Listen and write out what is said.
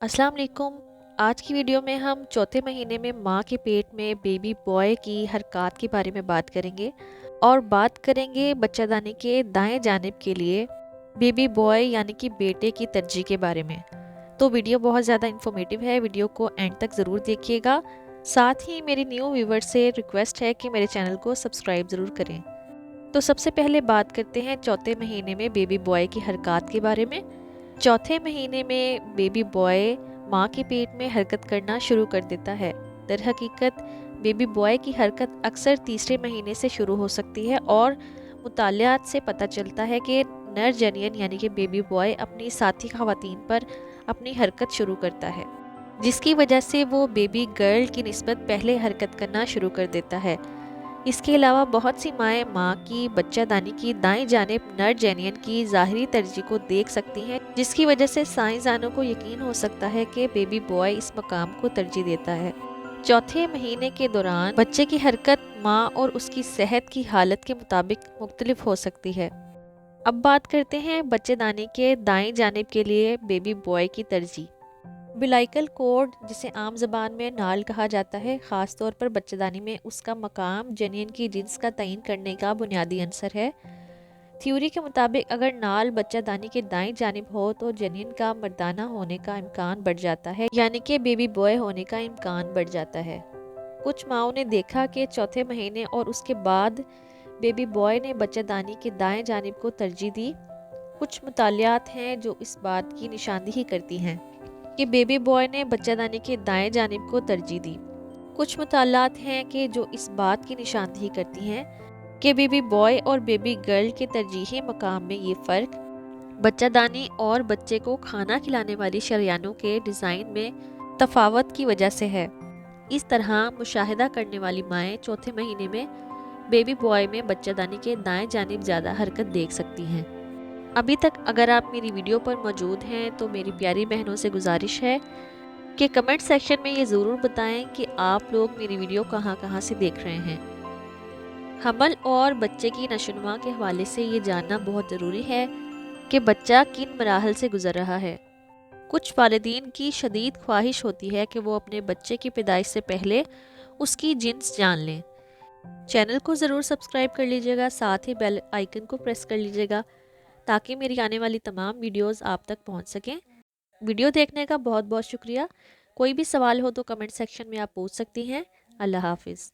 अस्सलाम वालेकुम। आज की वीडियो में हम चौथे महीने में माँ के पेट में बेबी बॉय की हरकत के बारे में बात करेंगे और बात करेंगे बच्चादानी के दाएं जानिब के लिए बेबी बॉय यानी कि बेटे की तरजीह के बारे में। तो वीडियो बहुत ज़्यादा इन्फॉर्मेटिव है, वीडियो को एंड तक ज़रूर देखिएगा। साथ ही मेरी न्यू व्यूवर्स से रिक्वेस्ट है कि मेरे चैनल को सब्सक्राइब ज़रूर करें। तो सबसे पहले बात करते हैं चौथे महीने में बेबी बॉय की हरकत के बारे में। चौथे महीने में बेबी बॉय माँ के पेट में हरकत करना शुरू कर देता है। दरहकीकत बेबी बॉय की हरकत अक्सर तीसरे महीने से शुरू हो सकती है और मुतालियात से पता चलता है कि नर जनियन यानी कि बेबी बॉय अपनी साथी खवातीन पर अपनी हरकत शुरू करता है, जिसकी वजह से वो बेबी गर्ल की निस्बत पहले हरकत करना शुरू कर देता है। इसके अलावा बहुत सी माएँ माँ की बच्चादानी की दाएं जानिब नर जेनियन की ज़ाहिरी तरजीह को देख सकती हैं, जिसकी वजह से साइंसदानों को यकीन हो सकता है कि बेबी बॉय इस मकाम को तरजीह देता है। चौथे महीने के दौरान बच्चे की हरकत माँ और उसकी सेहत की हालत के मुताबिक मुख्तलिफ हो सकती है। अब बात करते हैं बच्चेदानी के दाएं जानिब के लिए बेबी बॉय की तरजीह। बिलाइकल कोड, जिसे आम ज़बान में नाल कहा जाता है, ख़ास तौर पर बच्चेदानी में उसका मकाम जनियन की जिन्स का तयन करने का बुनियादी अंसर है। थ्योरी के मुताबिक अगर नाल बच्चादानी के दाएं जानिब हो तो जनियन का मर्दाना होने का इम्कान बढ़ जाता है, यानी कि बेबी बॉय होने का इम्कान बढ़ जाता है। कुछ माओं ने देखा कि चौथे महीने और उसके बाद बेबी बॉय ने बच्चादानी के दाएं जानिब को तरजीह दी। कुछ मुतालियात हैं जो इस बात की निशानदेही करती हैं कि बेबी बॉय ने बच्चादानी के दाएं जानिब को तरजीह दी। कुछ मुतालात हैं कि जो इस बात की निशानदेही करती हैं कि बेबी बॉय और बेबी गर्ल के तरजीही मकाम में ये फ़र्क बच्चादानी और बच्चे को खाना खिलाने वाली शरियानों के डिज़ाइन में तफावत की वजह से है। इस तरह मुशाहिदा करने वाली माएँ चौथे महीने में बेबी बॉय में बच्चादानी के दाएं जानिब ज़्यादा हरकत देख सकती हैं। अभी तक अगर आप मेरी वीडियो पर मौजूद हैं तो मेरी प्यारी बहनों से गुजारिश है कि कमेंट सेक्शन में ये ज़रूर बताएं कि आप लोग मेरी वीडियो कहाँ कहाँ से देख रहे हैं। हमल और बच्चे की नशोनुमा के हवाले से ये जानना बहुत ज़रूरी है कि बच्चा किन मराहल से गुजर रहा है। कुछ वालिदीन की शदीद ख्वाहिश होती है कि वो अपने बच्चे की पैदाइश से पहले उसकी जिन्स जान लें। चैनल को ज़रूर सब्सक्राइब कर लीजिएगा, साथ ही बेल आइकन को प्रेस कर लीजिएगा ताकि मेरी आने वाली तमाम वीडियोस आप तक पहुंच सकें। वीडियो देखने का बहुत बहुत शुक्रिया। कोई भी सवाल हो तो कमेंट सेक्शन में आप पूछ सकती हैं। अल्लाह हाफिज़।